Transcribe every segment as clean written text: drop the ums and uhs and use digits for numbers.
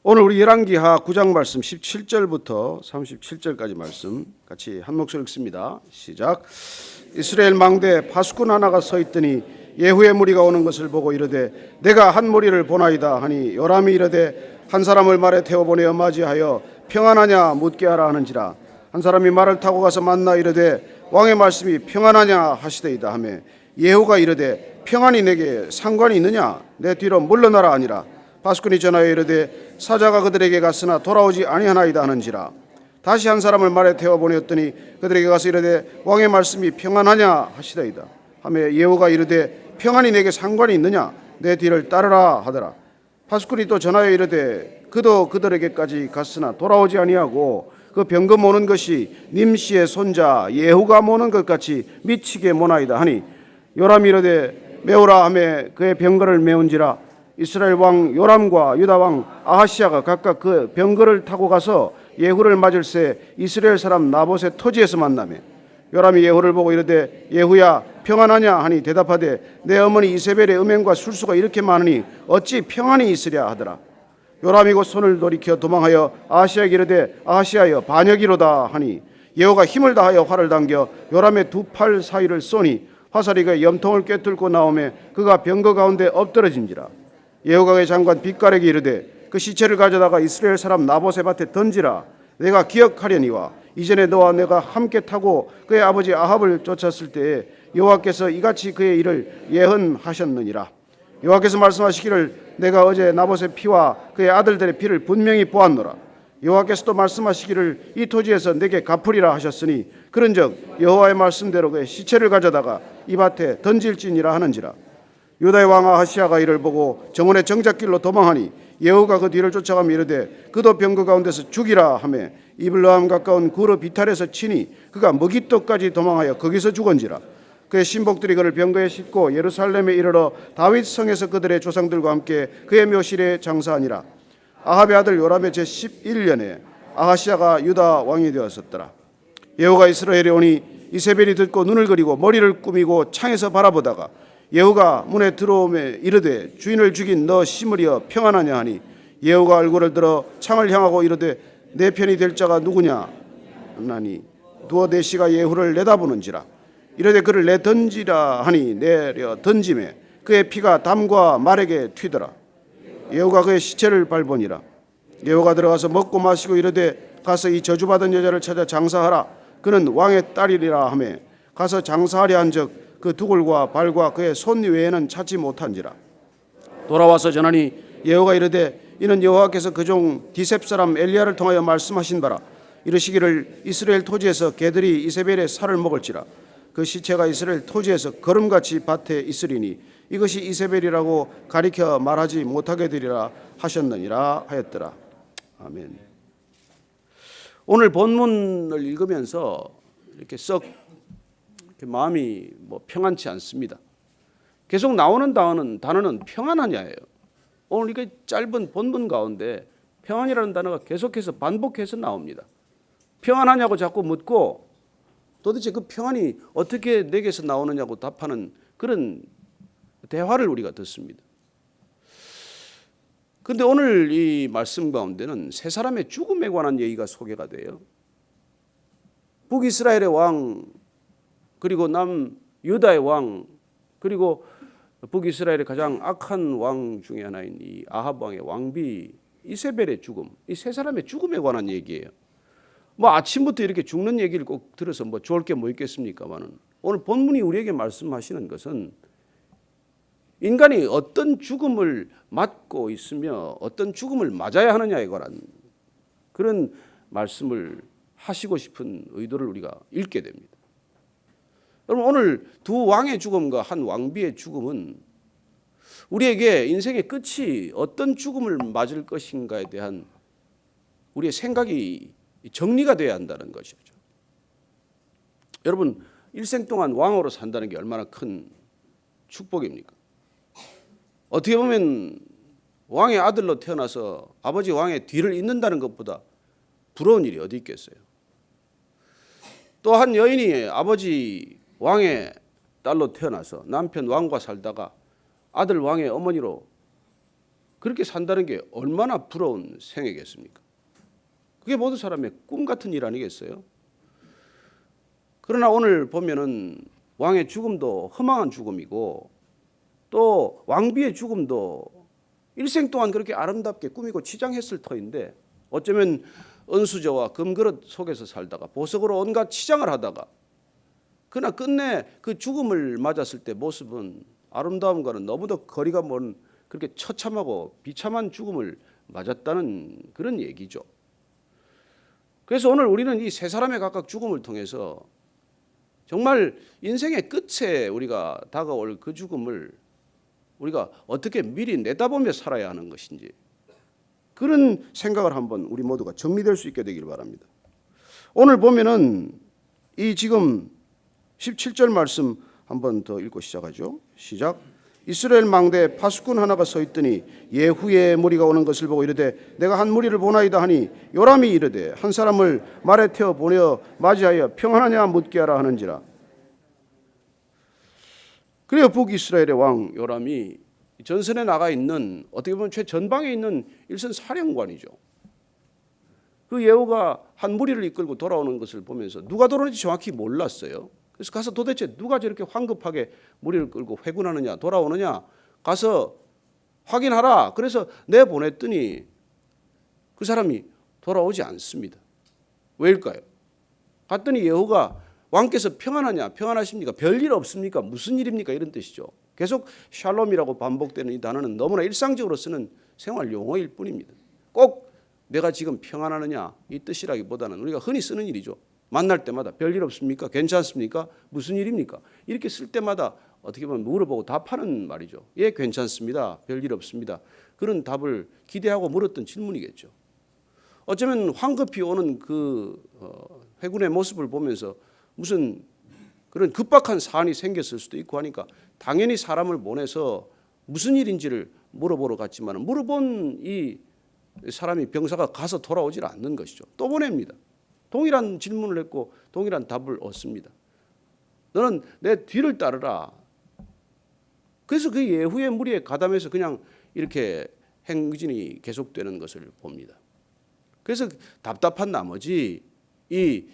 오늘 우리 열왕기하 9장 말씀 17절부터 37절까지 말씀 같이 한 목소리 읽습니다. 시작. 이스라엘 망대 파수꾼 하나가 서 있더니 예후의 무리가 오는 것을 보고 이르되 내가 한 무리를 보나이다 하니 요람이 이르되 한 사람을 말에 태워보내어 맞이하여 평안하냐 묻게 하라 하는지라. 한 사람이 말을 타고 가서 만나 이르되 왕의 말씀이 평안하냐 하시되이다 하매 예후가 이르되 평안이 내게 상관이 있느냐 내 뒤로 물러나라 하니라. 파수꾼이 전하여 이르되 사자가 그들에게 갔으나 돌아오지 아니하나이다 하는지라. 다시 한 사람을 말에 태워 보내었더니 그들에게 가서 이르되 왕의 말씀이 평안하냐 하시더이다 하며 예후가 이르되 평안이 내게 상관이 있느냐 내 뒤를 따르라 하더라. 파수꾼이 또 전하여 이르되 그도 그들에게까지 갔으나 돌아오지 아니하고 그 병거 모는 것이 님시의 손자 예후가 모는 것 같이 미치게 모나이다 하니 요람이 이르되 메우라 하며 그의 병거를 메운지라. 이스라엘 왕 요람과 유다 왕 아하시야가 각각 그 병거를 타고 가서 예후를 맞을새 이스라엘 사람 나봇의 토지에서 만나매 요람이 예후를 보고 이르되 예후야 평안하냐 하니 대답하되 내 어머니 이세벨의 음행과 술수가 이렇게 많으니 어찌 평안이 있으랴 하더라. 요람이 곧 손을 돌이켜 도망하여 아하시야에게 이르되 아하시야여 반역이로다 하니 예후가 힘을 다하여 활을 당겨 요람의 두 팔 사이를 쏘니 화살이 그의 염통을 꿰뚫고 나오매 그가 병거 가운데 엎드러진지라. 예후가 그의 장관 빗가락에 이르되 그 시체를 가져다가 이스라엘 사람 나봇의 밭에 던지라. 내가 기억하려니와 이전에 너와 내가 함께 타고 그의 아버지 아합을 쫓았을 때에 여호와께서 이같이 그의 일을 예언하셨느니라. 여호와께서 말씀하시기를 내가 어제 나봇의 피와 그의 아들들의 피를 분명히 보았노라. 여호와께서도 말씀하시기를 이 토지에서 내게 갚으리라 하셨으니 그런즉 여호와의 말씀대로 그의 시체를 가져다가 이 밭에 던질지니라 하는지라. 유다의 왕 아하시야가 이를 보고 정원의 정작길로 도망하니 예후가 그 뒤를 쫓아가며 이르되 그도 병거 가운데서 죽이라 하며 이블라함 가까운 구르 비탈에서 치니 그가 머깃도까지 도망하여 거기서 죽은지라. 그의 신복들이 그를 병거에 싣고 예루살렘에 이르러 다윗 성에서 그들의 조상들과 함께 그의 묘실에 장사하니라. 아합의 아들 요람의 제11년에 아하시야가 유다 왕이 되었었더라. 예후가 이스라엘에 오니 이세벨이 듣고 눈을 그리고 머리를 꾸미고 창에서 바라보다가 예후가 문에 들어오매 이르되 주인을 죽인 너 심으리여 평안하냐 하니 예후가 얼굴을 들어 창을 향하고 이르되 내 편이 될 자가 누구냐 하나니 두어 대시가 예후를 내다보는지라. 이르되 그를 내 던지라 하니 내려 던짐에 그의 피가 담과 말에게 튀더라. 예후가 그의 시체를 밟으니라. 예후가 들어가서 먹고 마시고 이르되 가서 이 저주받은 여자를 찾아 장사하라. 그는 왕의 딸이리라 하며 가서 장사하려 한즉 그 두골과 발과 그의 손 외에는 찾지 못한지라. 돌아와서 전하니 예후가 이르되 이는 여호와께서 그 종 디셉 사람 엘리야를 통하여 말씀하신 바라. 이르시기를 이스라엘 토지에서 개들이 이세벨의 살을 먹을지라. 그 시체가 이스라엘 토지에서 거름같이 밭에 있으리니 이것이 이세벨이라고 가리켜 말하지 못하게 되리라 하셨느니라 하였더라. 아멘. 오늘 본문을 읽으면서 이렇게 썩 마음이 평안치 않습니다. 계속 나오는 단어는 평안하냐예요. 오늘 이게 짧은 본문 가운데 평안이라는 단어가 계속해서 반복해서 나옵니다. 평안하냐고 자꾸 묻고 도대체 그 평안이 어떻게 내게서 나오느냐고 답하는 그런 대화를 우리가 듣습니다. 그런데 오늘 이 말씀 가운데는 세 사람의 죽음에 관한 얘기가 소개가 돼요. 북이스라엘의 왕 그리고 남유다의 왕 그리고 북이스라엘의 가장 악한 왕 중에 하나인 이 아합 왕의 왕비 이세벨의 죽음, 이 세 사람의 죽음에 관한 얘기예요. 아침부터 이렇게 죽는 얘기를 꼭 들어서 좋을 게 뭐 있겠습니까만은 오늘 본문이 우리에게 말씀하시는 것은 인간이 어떤 죽음을 맞고 있으며 어떤 죽음을 맞아야 하느냐에 관한 그런 말씀을 하시고 싶은 의도를 우리가 읽게 됩니다. 여러분 오늘 두 왕의 죽음과 한 왕비의 죽음은 우리에게 인생의 끝이 어떤 죽음을 맞을 것인가에 대한 우리의 생각이 정리가 되어야 한다는 것이죠. 여러분 일생 동안 왕으로 산다는 게 얼마나 큰 축복입니까? 어떻게 보면 왕의 아들로 태어나서 아버지 왕의 뒤를 잇는다는 것보다 부러운 일이 어디 있겠어요? 또 한 여인이 아버지 왕의 딸로 태어나서 남편 왕과 살다가 아들 왕의 어머니로 그렇게 산다는 게 얼마나 부러운 생애겠습니까? 그게 모든 사람의 꿈 같은 일 아니겠어요? 그러나 오늘 보면은 왕의 죽음도 허망한 죽음이고 또 왕비의 죽음도 일생 동안 그렇게 아름답게 꾸미고 치장했을 터인데 어쩌면 은수저와 금그릇 속에서 살다가 보석으로 온갖 치장을 하다가 그러나 끝내 그 죽음을 맞았을 때 모습은 아름다움과는 너무도 거리가 먼 그렇게 처참하고 비참한 죽음을 맞았다는 그런 얘기죠. 그래서 오늘 우리는 이 세 사람의 각각 죽음을 통해서 정말 인생의 끝에 우리가 다가올 그 죽음을 우리가 어떻게 미리 내다보며 살아야 하는 것인지 그런 생각을 한번 우리 모두가 정리될 수 있게 되기를 바랍니다. 오늘 보면은 이 지금 17절 말씀 한번 더 읽고 시작하죠. 시작. 이스라엘 망대에 파수꾼 하나가 서 있더니 예후의 무리가 오는 것을 보고 이르되 내가 한 무리를 보나이다 하니 요람이 이르되 한 사람을 말에 태워 보내어 맞이하여 평안하냐 묻게 하라 하는지라. 그래요. 북이스라엘의 왕 요람이 전선에 나가 있는 어떻게 보면 최전방에 있는 일선 사령관이죠. 그 예후가 한 무리를 이끌고 돌아오는 것을 보면서 누가 돌아오는지 정확히 몰랐어요. 그래서 가서 도대체 누가 저렇게 황급하게 무리를 끌고 회군하느냐 돌아오느냐 가서 확인하라. 그래서 내보냈더니 그 사람이 돌아오지 않습니다. 왜일까요? 갔더니 예후가 왕께서 평안하냐 평안하십니까 별일 없습니까 무슨 일입니까 이런 뜻이죠. 계속 샬롬이라고 반복되는 이 단어는 너무나 일상적으로 쓰는 생활 용어일 뿐입니다. 꼭 내가 지금 평안하느냐 이 뜻이라기보다는 우리가 흔히 쓰는 일이죠. 만날 때마다 별일 없습니까? 괜찮습니까? 무슨 일입니까? 이렇게 쓸 때마다 어떻게 보면 물어보고 답하는 말이죠. 예, 괜찮습니다. 별일 없습니다. 그런 답을 기대하고 물었던 질문이겠죠. 어쩌면 황급히 오는 그 회군의 모습을 보면서 무슨 그런 급박한 사안이 생겼을 수도 있고 하니까 당연히 사람을 보내서 무슨 일인지를 물어보러 갔지만 물어본 이 사람이 병사가 가서 돌아오질 않는 것이죠. 또 보냅니다. 동일한 질문을 했고 동일한 답을 얻습니다. 너는 내 뒤를 따르라. 그래서 그 예후의 무리에 가담해서 그냥 이렇게 행진이 계속되는 것을 봅니다. 그래서 답답한 나머지 이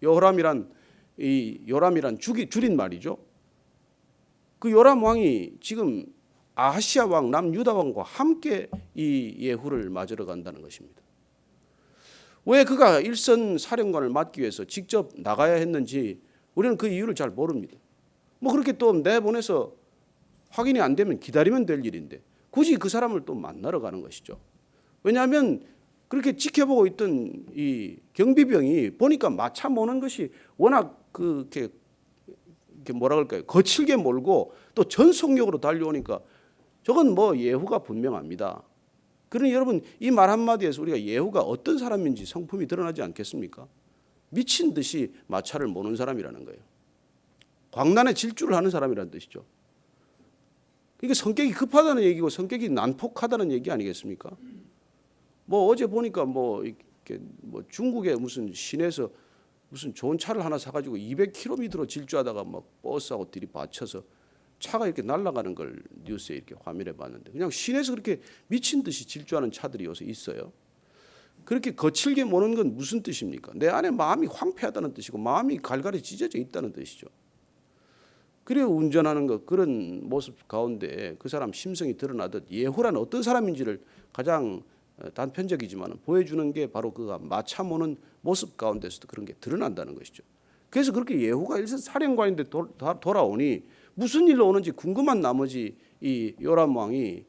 요람이란 줄인 말이죠. 그 요람 왕이 지금 아하시아 왕 남유다 왕과 함께 이 예후를 맞으러 간다는 것입니다. 왜 그가 일선 사령관을 맡기 위해서 직접 나가야 했는지 우리는 그 이유를 잘 모릅니다. 뭐 그렇게 또 내보내서 확인이 안 되면 기다리면 될 일인데 굳이 그 사람을 또 만나러 가는 것이죠. 왜냐하면 그렇게 지켜보고 있던 이 경비병이 보니까 마차 모는 것이 워낙 그렇게 뭐라 그럴까요? 거칠게 몰고 또 전속력으로 달려오니까 저건 뭐 예후가 분명합니다. 그러니 여러분 이 말 한마디에서 우리가 예후가 어떤 사람인지 성품이 드러나지 않겠습니까? 미친 듯이 마차를 모는 사람이라는 거예요. 광란에 질주를 하는 사람이라는 뜻이죠. 이게 성격이 급하다는 얘기고 성격이 난폭하다는 얘기 아니겠습니까? 뭐 어제 보니까 뭐 이렇게 뭐 중국의 무슨 시내에서 무슨 좋은 차를 하나 사가지고 200km로 질주하다가 막 버스하고 들이받쳐서 차가 이렇게 날아가는 걸 뉴스에 이렇게 화면에 봤는데 그냥 시내에서 그렇게 미친 듯이 질주하는 차들이 요새 있어요. 그렇게 거칠게 모는 건 무슨 뜻입니까? 내 안에 마음이 황폐하다는 뜻이고 마음이 갈갈이 찢어져 있다는 뜻이죠. 그래 운전하는 것 그런 모습 가운데 그 사람 심성이 드러나듯 예후라는 어떤 사람인지를 가장 단편적이지만 보여주는 게 바로 그가 마차 모는 모습 가운데서도 그런 게 드러난다는 것이죠. 그래서 그렇게 예후가 일선 사령관인데 돌아오니 무슨 일로 오는지 궁금한 나머지 이 요람 왕이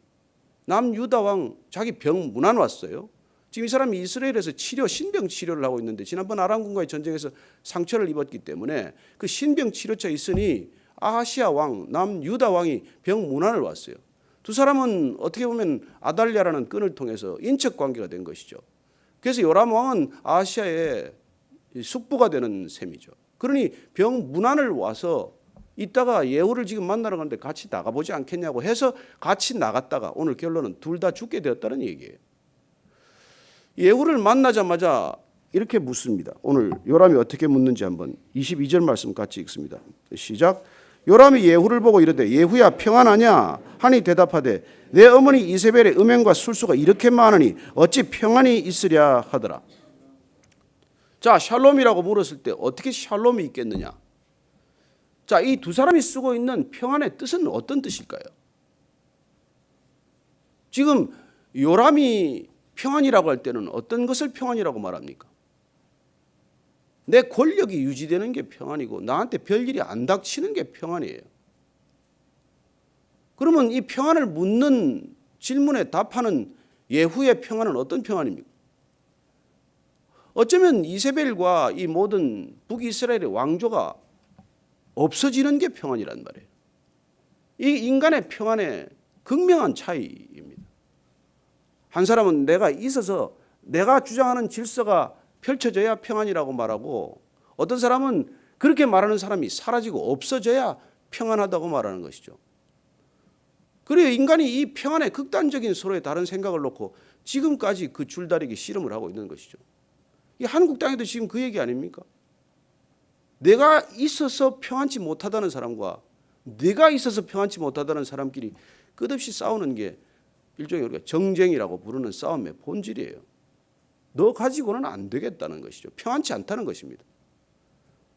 남유다 왕 자기 병 문안 왔어요. 지금 이 사람이 이스라엘에서 신병 치료를 하고 있는데 지난번 아람군과의 전쟁에서 상처를 입었기 때문에 그 신병 치료처에 있으니 아하시아 왕 남유다 왕이 병 문안을 왔어요. 두 사람은 어떻게 보면 아달랴라는 끈을 통해서 인척 관계가 된 것이죠. 그래서 요람 왕은 아하시아의 숙부가 되는 셈이죠. 그러니 병 문안을 와서 이따가 예후를 지금 만나러 가는데 같이 나가보지 않겠냐고 해서 같이 나갔다가 오늘 결론은 둘 다 죽게 되었다는 얘기예요. 예후를 만나자마자 이렇게 묻습니다. 오늘 요람이 어떻게 묻는지 한번 22절 말씀 같이 읽습니다. 시작. 요람이 예후를 보고 이르되 예후야 평안하냐 하니 대답하되 내 어머니 이세벨의 음행과 술수가 이렇게 많으니 어찌 평안이 있으랴 하더라. 자, 샬롬이라고 물었을 때 어떻게 샬롬이 있겠느냐? 자, 이 두 사람이 쓰고 있는 평안의 뜻은 어떤 뜻일까요? 지금 요람이 평안이라고 할 때는 어떤 것을 평안이라고 말합니까? 내 권력이 유지되는 게 평안이고 나한테 별일이 안 닥치는 게 평안이에요. 그러면 이 평안을 묻는 질문에 답하는 예후의 평안은 어떤 평안입니까? 어쩌면 이세벨과 이 모든 북이스라엘의 왕조가 없어지는 게 평안이란 말이에요. 이 인간의 평안의 극명한 차이입니다. 한 사람은 내가 있어서 내가 주장하는 질서가 펼쳐져야 평안이라고 말하고, 어떤 사람은 그렇게 말하는 사람이 사라지고 없어져야 평안하다고 말하는 것이죠. 그래요. 인간이 이 평안의 극단적인 서로의 다른 생각을 놓고 지금까지 그 줄다리기 씨름을 하고 있는 것이죠. 이 한국 땅에도 지금 그 얘기 아닙니까? 내가 있어서 평안치 못하다는 사람과 내가 있어서 평안치 못하다는 사람끼리 끝없이 싸우는 게 일종의 우리가 정쟁이라고 부르는 싸움의 본질이에요. 너 가지고는 안 되겠다는 것이죠. 평안치 않다는 것입니다.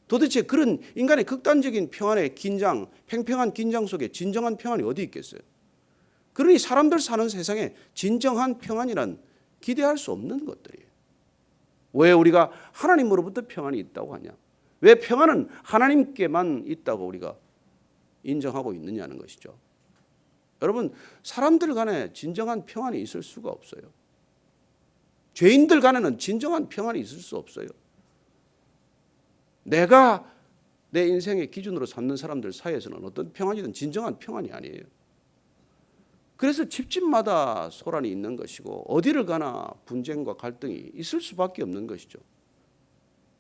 도대체 그런 인간의 극단적인 평안의 긴장, 팽팽한 긴장 속에 진정한 평안이 어디 있겠어요? 그러니 사람들 사는 세상에 진정한 평안이란 기대할 수 없는 것들이에요. 왜 우리가 하나님으로부터 평안이 있다고 하냐? 왜 평안은 하나님께만 있다고 우리가 인정하고 있느냐는 것이죠. 여러분, 사람들 간에 진정한 평안이 있을 수가 없어요. 죄인들 간에는 진정한 평안이 있을 수 없어요. 내가 내 인생의 기준으로 삼는 사람들 사이에서는 어떤 평안이든 진정한 평안이 아니에요. 그래서 집집마다 소란이 있는 것이고 어디를 가나 분쟁과 갈등이 있을 수밖에 없는 것이죠.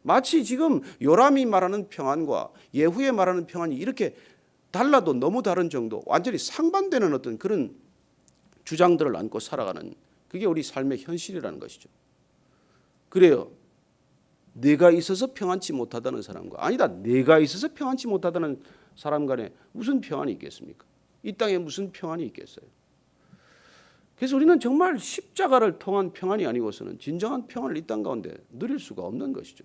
마치 지금 요람이 말하는 평안과 예후에 말하는 평안이 이렇게 달라도 너무 다른 정도, 완전히 상반되는 어떤 그런 주장들을 안고 살아가는, 그게 우리 삶의 현실이라는 것이죠. 그래요. 내가 있어서 평안치 못하다는 사람과 아니다, 내가 있어서 평안치 못하다는 사람 간에 무슨 평안이 있겠습니까? 이 땅에 무슨 평안이 있겠어요? 그래서 우리는 정말 십자가를 통한 평안이 아니고서는 진정한 평안을 이 땅 가운데 누릴 수가 없는 것이죠.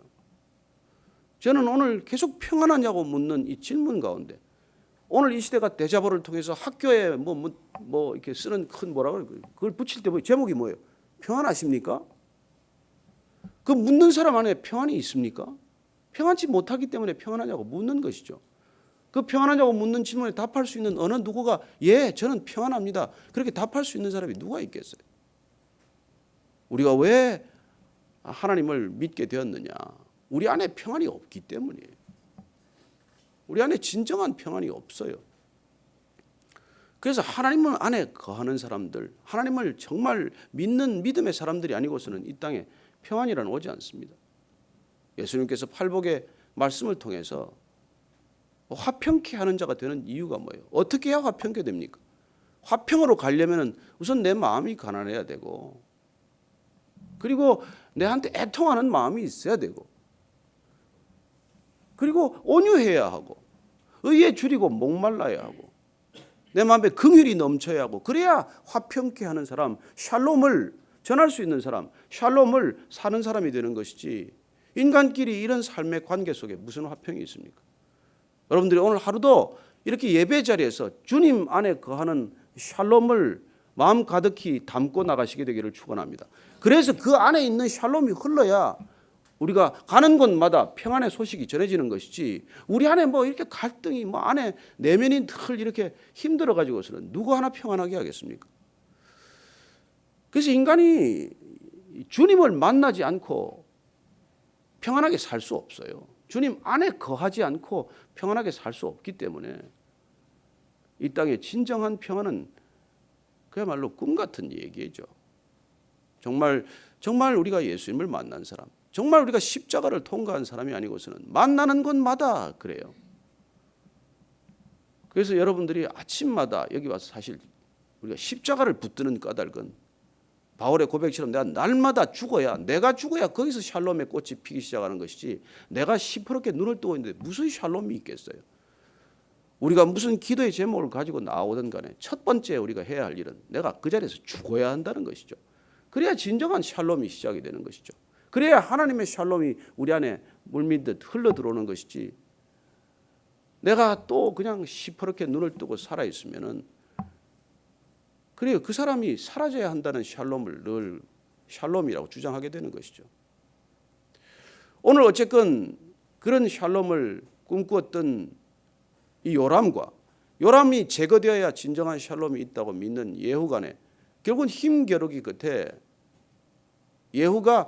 저는 오늘 계속 평안하냐고 묻는 이 질문 가운데, 오늘 이 시대가 대자보를 통해서 학교에 뭐 이렇게 쓰는 큰 뭐라고 그걸 붙일 때 제목이 뭐예요? 평안하십니까? 그 묻는 사람 안에 평안이 있습니까? 평안치 못하기 때문에 평안하냐고 묻는 것이죠. 그 평안하냐고 묻는 질문에 답할 수 있는 어느 누구가 예, 저는 평안합니다, 그렇게 답할 수 있는 사람이 누가 있겠어요? 우리가 왜 하나님을 믿게 되었느냐? 우리 안에 평안이 없기 때문이에요. 우리 안에 진정한 평안이 없어요. 그래서 하나님을 안에 거하는 사람들, 하나님을 정말 믿는 믿음의 사람들이 아니고서는 이 땅에 평안이란 오지 않습니다. 예수님께서 팔복의 말씀을 통해서 화평케 하는 자가 되는 이유가 뭐예요? 어떻게 해야 화평케 됩니까? 화평으로 가려면 우선 내 마음이 가난해야 되고, 그리고 내한테 애통하는 마음이 있어야 되고, 그리고 온유해야 하고, 의에 줄이고 목말라야 하고, 내 마음에 긍휼이 넘쳐야 하고, 그래야 화평케 하는 사람, 샬롬을 전할 수 있는 사람, 샬롬을 사는 사람이 되는 것이지, 인간끼리 이런 삶의 관계 속에 무슨 화평이 있습니까? 여러분들이 오늘 하루도 이렇게 예배 자리에서 주님 안에 거하는 샬롬을 마음 가득히 담고 나가시게 되기를 축원합니다. 그래서 그 안에 있는 샬롬이 흘러야 우리가 가는 곳마다 평안의 소식이 전해지는 것이지, 우리 안에 뭐 이렇게 갈등이 안에 내면이 늘 이렇게 힘들어 가지고서는 누구 하나 평안하게 하겠습니까? 그래서 인간이 주님을 만나지 않고 평안하게 살 수 없어요. 주님 안에 거하지 않고 평안하게 살 수 없기 때문에 이 땅의 진정한 평안은 그야말로 꿈 같은 얘기죠. 정말 우리가 예수님을 만난 사람, 정말 우리가 십자가를 통과한 사람이 아니고서는 만나는 곳마다 그래요. 그래서 여러분들이 아침마다 여기 와서 사실 우리가 십자가를 붙드는 까닭은 바울의 고백처럼 내가 날마다 죽어야, 내가 죽어야 거기서 샬롬의 꽃이 피기 시작하는 것이지, 내가 시퍼렇게 눈을 뜨고 있는데 무슨 샬롬이 있겠어요? 우리가 무슨 기도의 제목을 가지고 나오든 간에 첫 번째 우리가 해야 할 일은 내가 그 자리에서 죽어야 한다는 것이죠. 그래야 진정한 샬롬이 시작이 되는 것이죠. 그래야 하나님의 샬롬이 우리 안에 물밀듯 흘러 들어오는 것이지, 내가 또 그냥 시퍼렇게 눈을 뜨고 살아있으면은, 그래요, 그 사람이 사라져야 한다는 샬롬을 늘 샬롬이라고 주장하게 되는 것이죠. 오늘 어쨌건 그런 샬롬을 꿈꾸었던 이 요람이 제거되어야 진정한 샬롬이 있다고 믿는 예후 간에 결국은 힘겨루기 끝에 예후가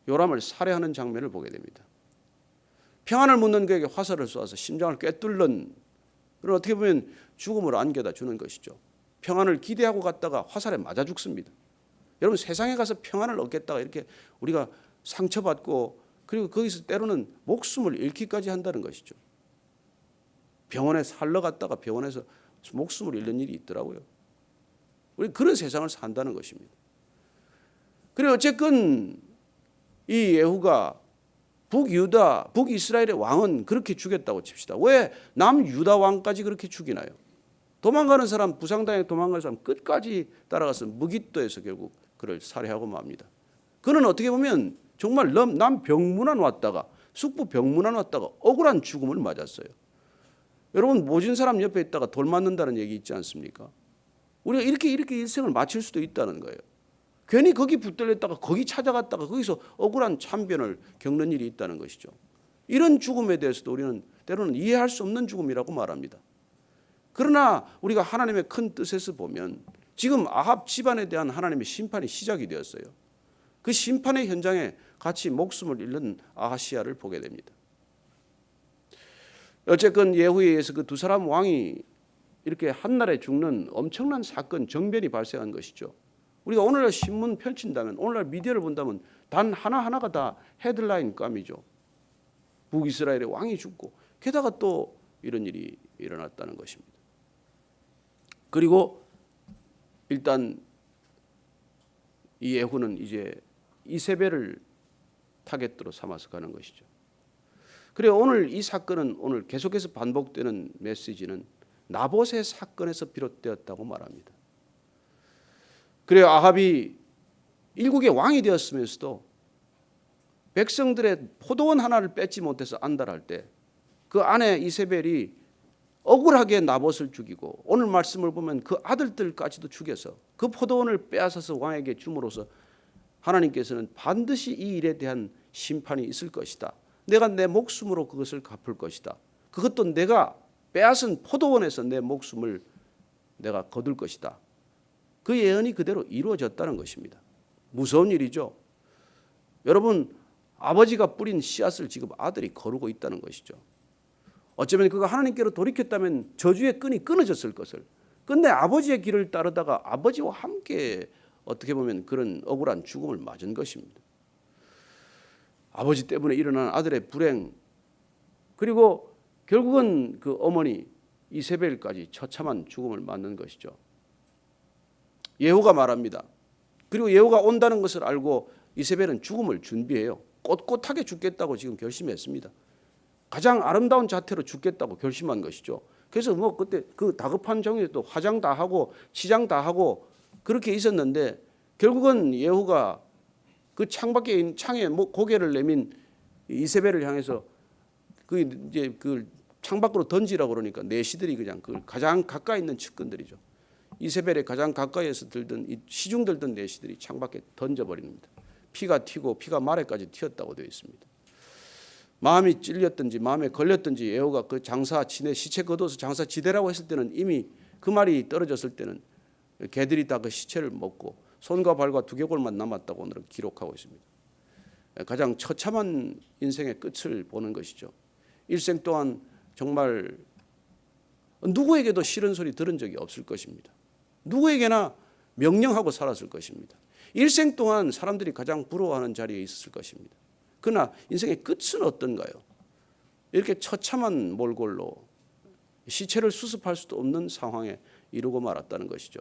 요람을 살해하는 장면을 보게 됩니다. 평안을 묻는 그에게 화살을 쏘아서 심장을 꿰뚫는, 그런 어떻게 보면 죽음을 안겨다 주는 것이죠. 평안을 기대하고 갔다가 화살에 맞아 죽습니다. 여러분, 세상에 가서 평안을 얻겠다가 이렇게 우리가 상처받고, 그리고 거기서 때로는 목숨을 잃기까지 한다는 것이죠. 병원에 살러 갔다가 병원에서 목숨을 잃는 일이 있더라고요. 우리 그런 세상을 산다는 것입니다. 그리고 어쨌건 이 예후가 북이스라엘의 왕은 그렇게 죽였다고 칩시다. 왜 남유다 왕까지 그렇게 죽이나요? 도망가는 사람, 부상당해 도망가는 사람 끝까지 따라가서 무깃도에서 결국 그를 살해하고 맙니다. 그는 어떻게 보면 정말 남병문안 왔다가, 숙부 병문안 왔다가 억울한 죽음을 맞았어요. 여러분, 모진 사람 옆에 있다가 돌 맞는다는 얘기 있지 않습니까? 우리가 이렇게 일생을 마칠 수도 있다는 거예요. 괜히 거기 붙들렸다가 거기 찾아갔다가 거기서 억울한 참변을 겪는 일이 있다는 것이죠. 이런 죽음에 대해서도 우리는 때로는 이해할 수 없는 죽음이라고 말합니다. 그러나 우리가 하나님의 큰 뜻에서 보면 지금 아합 집안에 대한 하나님의 심판이 시작이 되었어요. 그 심판의 현장에 같이 목숨을 잃는 아하시야를 보게 됩니다. 어쨌건 예후에 의해서 그 두 사람 왕이 이렇게 한날에 죽는 엄청난 사건, 정변이 발생한 것이죠. 우리가 오늘날 신문 펼친다면, 오늘날 미디어를 본다면 단 하나하나가 다 헤드라인감이죠. 북이스라엘의 왕이 죽고, 게다가 또 이런 일이 일어났다는 것입니다. 그리고 일단 이 예후는 이제 이세벨을 타겟으로 삼아서 가는 것이죠. 그래, 오늘 이 사건은, 오늘 계속해서 반복되는 메시지는 나봇의 사건에서 비롯되었다고 말합니다. 그래요, 아합이 일국의 왕이 되었으면서도 백성들의 포도원 하나를 뺏지 못해서 안달할 때 그 아내 이세벨이 억울하게 나봇을 죽이고, 오늘 말씀을 보면 그 아들들까지도 죽여서 그 포도원을 빼앗아서 왕에게 줌으로써 하나님께서는 반드시 이 일에 대한 심판이 있을 것이다. 내가 내 목숨으로 그것을 갚을 것이다. 그것도 내가 빼앗은 포도원에서 내 목숨을 내가 거둘 것이다. 그 예언이 그대로 이루어졌다는 것입니다. 무서운 일이죠. 여러분, 아버지가 뿌린 씨앗을 지금 아들이 거르고 있다는 것이죠. 어쩌면 그가 하나님께로 돌이켰다면 저주의 끈이 끊어졌을 것을, 근데 아버지의 길을 따르다가 아버지와 함께 어떻게 보면 그런 억울한 죽음을 맞은 것입니다. 아버지 때문에 일어난 아들의 불행, 그리고 결국은 그 어머니 이세벨까지 처참한 죽음을 맞는 것이죠. 예후가 말합니다. 그리고 예후가 온다는 것을 알고 이세벨은 죽음을 준비해요. 꼿꼿하게 죽겠다고 지금 결심했습니다. 가장 아름다운 자태로 죽겠다고 결심한 것이죠. 그래서 뭐 그때 그 다급한 정에 또 화장 다 하고 치장 다 하고 그렇게 있었는데, 결국은 예후가 그 창밖에 창에 고개를 내민 이세벨을 향해서 그 이제 그 창밖으로 던지라고 그러니까 내시들이 그냥 그 가장 가까이 있는 측근들이죠. 이세벨의 가장 가까이에서 들던 이 시중 들던 내시들이 창밖에 던져버립니다. 피가 튀고 피가 마레까지 튀었다고 되어 있습니다. 마음이 찔렸든지 마음에 걸렸든지 예후가 그 장사 지내 시체 거둬서 장사 지대라고 했을 때는 이미 그 말이 떨어졌을 때는 개들이 다 그 시체를 먹고 손과 발과 두개골만 남았다고 오늘은 기록하고 있습니다. 가장 처참한 인생의 끝을 보는 것이죠. 일생 동안 정말 누구에게도 싫은 소리 들은 적이 없을 것입니다. 누구에게나 명령하고 살았을 것입니다. 일생 동안 사람들이 가장 부러워하는 자리에 있었을 것입니다. 그러나 인생의 끝은 어떤가요? 이렇게 처참한 몰골로 시체를 수습할 수도 없는 상황에 이르고 말았다는 것이죠.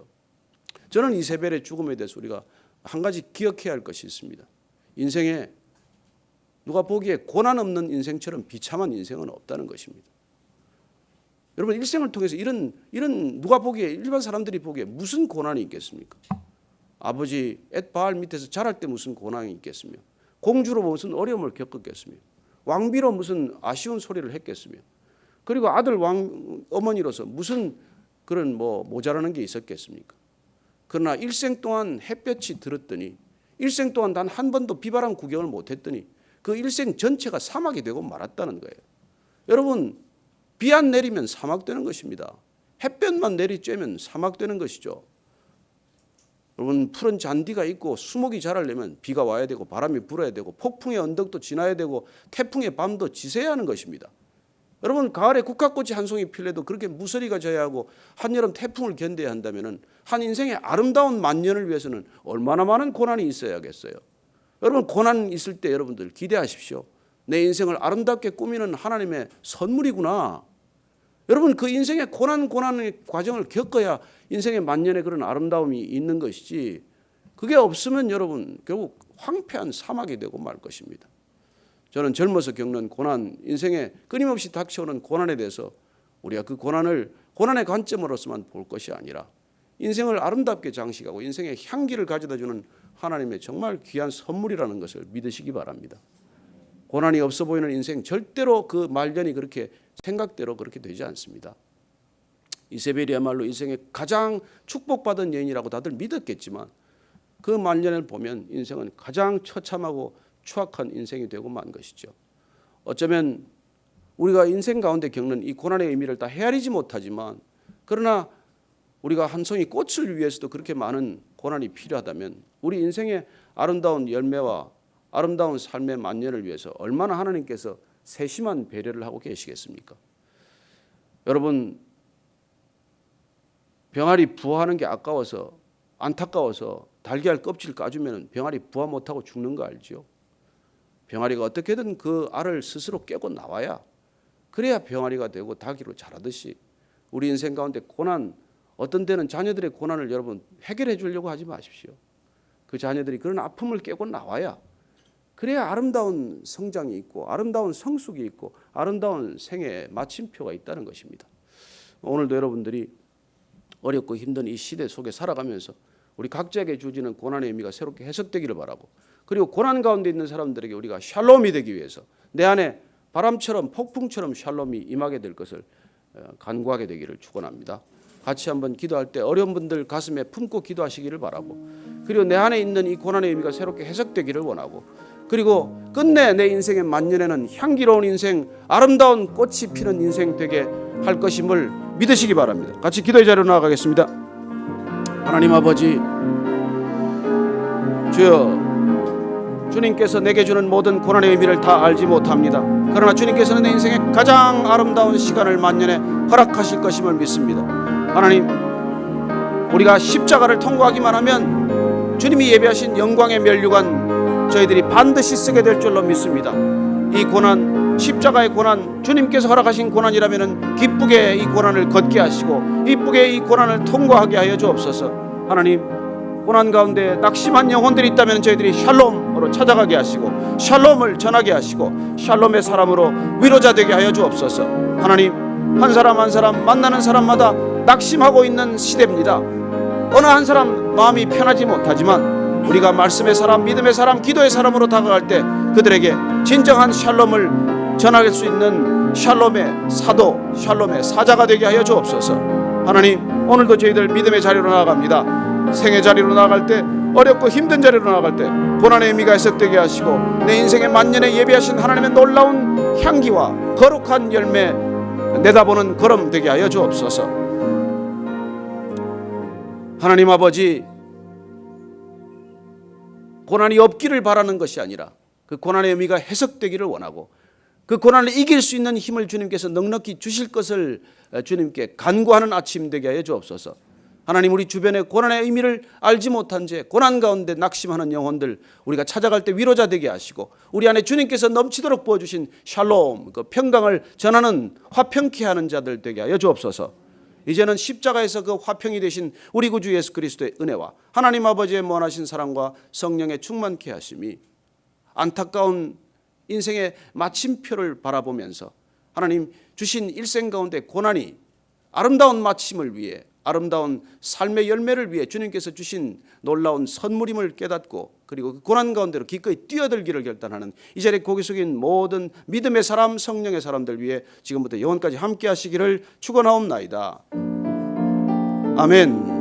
저는 이세벨의 죽음에 대해서 우리가 한 가지 기억해야 할 것이 있습니다. 인생에 누가 보기에 고난 없는 인생처럼 비참한 인생은 없다는 것입니다. 여러분 일생을 통해서 이런 누가 보기에 일반 사람들이 보기에 무슨 고난이 있겠습니까? 아버지 엣바알 밑에서 자랄 때 무슨 고난이 있겠으며, 공주로 무슨 어려움을 겪었겠으며, 왕비로 무슨 아쉬운 소리를 했겠으며, 그리고 아들 어머니로서 무슨 그런 모자라는 게 있었겠습니까? 그러나 일생 동안 햇볕이 들었더니, 일생 동안 단 한 번도 비바람 구경을 못했더니 그 일생 전체가 사막이 되고 말았다는 거예요. 여러분, 비 안 내리면 사막 되는 것입니다. 햇볕만 내리쬐면 사막 되는 것이죠. 여러분, 푸른 잔디가 있고 수목이 자라려면 비가 와야 되고 바람이 불어야 되고 폭풍의 언덕도 지나야 되고 태풍의 밤도 지새야 하는 것입니다. 여러분, 가을에 국화꽃이 한 송이 필래도 그렇게 무서리가 져야 하고 한여름 태풍을 견뎌야 한다면 한 인생의 아름다운 만년을 위해서는 얼마나 많은 고난이 있어야겠어요. 여러분, 고난 있을 때 여러분들 기대하십시오. 내 인생을 아름답게 꾸미는 하나님의 선물이구나. 여러분, 그 인생의 고난의 과정을 겪어야 인생의 만년의 그런 아름다움이 있는 것이지, 그게 없으면 여러분 결국 황폐한 사막이 되고 말 것입니다. 저는 젊어서 겪는 고난, 인생에 끊임없이 닥쳐오는 고난에 대해서 우리가 그 고난의 관점으로서만 볼 것이 아니라 인생을 아름답게 장식하고 인생의 향기를 가져다주는 하나님의 정말 귀한 선물이라는 것을 믿으시기 바랍니다. 고난이 없어 보이는 인생, 절대로 그 말년이 그렇게 생각대로 그렇게 되지 않습니다. 이세벨이야말로 인생의 가장 축복받은 여인이라고 다들 믿었겠지만 그 말년을 보면 인생은 가장 처참하고 추악한 인생이 되고 만 것이죠. 어쩌면 우리가 인생 가운데 겪는 이 고난의 의미를 다 헤아리지 못하지만, 그러나 우리가 한 송이 꽃을 위해서도 그렇게 많은 고난이 필요하다면 우리 인생의 아름다운 열매와 아름다운 삶의 만년을 위해서 얼마나 하나님께서 세심한 배려를 하고 계시겠습니까? 여러분, 병아리 부화하는 게 아까워서 안타까워서 달걀 껍질 까주면 병아리 부화 못하고 죽는 거 알죠? 병아리가 어떻게든 그 알을 스스로 깨고 나와야, 그래야 병아리가 되고 닭으로 자라듯이 우리 인생 가운데 고난, 어떤 때는 자녀들의 고난을 여러분 해결해 주려고 하지 마십시오. 그 자녀들이 그런 아픔을 깨고 나와야, 그래야 아름다운 성장이 있고 아름다운 성숙이 있고 아름다운 생애의 마침표가 있다는 것입니다. 오늘도 여러분들이 어렵고 힘든 이 시대 속에 살아가면서 우리 각자에게 주어지는 고난의 의미가 새롭게 해석되기를 바라고, 그리고 고난 가운데 있는 사람들에게 우리가 샬롬이 되기 위해서 내 안에 바람처럼 폭풍처럼 샬롬이 임하게 될 것을 간구하게 되기를 축원합니다. 같이 한번 기도할 때 어려운 분들 가슴에 품고 기도하시기를 바라고, 그리고 내 안에 있는 이 고난의 의미가 새롭게 해석되기를 원하고, 그리고 끝내 내 인생의 만년에는 향기로운 인생, 아름다운 꽃이 피는 인생 되게 할 것임을 믿으시기 바랍니다. 같이 기도의 자리로 나아가겠습니다. 하나님 아버지, 주여, 주님께서 내게 주는 모든 고난의 의미를 다 알지 못합니다. 그러나 주님께서는 내 인생의 가장 아름다운 시간을 만년에 허락하실 것임을 믿습니다. 하나님, 우리가 십자가를 통과하기만 하면 주님이 예비하신 영광의 면류관 저희들이 반드시 쓰게 될 줄로 믿습니다. 이 고난, 십자가의 고난, 주님께서 허락하신 고난이라면 기쁘게 이 고난을 걷게 하시고 이쁘게 이 고난을 통과하게 하여 주옵소서. 하나님, 고난 가운데 낙심한 영혼들이 있다면 저희들이 샬롬으로 찾아가게 하시고 샬롬을 전하게 하시고 샬롬의 사람으로 위로자 되게 하여 주옵소서. 하나님, 한 사람 한 사람 만나는 사람마다 낙심하고 있는 시대입니다. 어느 한 사람 마음이 편하지 못하지만 우리가 말씀의 사람, 믿음의 사람, 기도의 사람으로 다가갈 때 그들에게 진정한 샬롬을 전할 수 있는 샬롬의 사도, 샬롬의 사자가 되게 하여 주옵소서. 하나님, 오늘도 저희들 믿음의 자리로 나아갑니다. 생의 자리로 나아갈 때, 어렵고 힘든 자리로 나아갈 때 고난의 의미가 해석되게 하시고 내 인생의 만년에 예비하신 하나님의 놀라운 향기와 거룩한 열매 내다보는 걸음 되게 하여 주옵소서. 하나님 아버지, 고난이 없기를 바라는 것이 아니라 그 고난의 의미가 해석되기를 원하고 그 고난을 이길 수 있는 힘을 주님께서 넉넉히 주실 것을 주님께 간구하는 아침 되게 하여 주옵소서. 하나님, 우리 주변의 고난의 의미를 알지 못한 채 고난 가운데 낙심하는 영혼들 우리가 찾아갈 때 위로자 되게 하시고 우리 안에 주님께서 넘치도록 부어주신 샬롬, 그 평강을 전하는 화평케 하는 자들 되게 하여 주옵소서. 이제는 십자가에서 그 화평이 되신 우리 구주 예수 그리스도의 은혜와 하나님 아버지의 무한하신 사랑과 성령의 충만케 하심이 안타까운 인생의 마침표를 바라보면서 하나님 주신 일생 가운데 고난이 아름다운 마침을 위해, 아름다운 삶의 열매를 위해 주님께서 주신 놀라운 선물임을 깨닫고, 그리고 그 고난 가운데로 기꺼이 뛰어들기를 결단하는 이 자리에 고개 숙인 모든 믿음의 사람, 성령의 사람들 위해 지금부터 영원까지 함께 하시기를 축원하옵나이다. 아멘.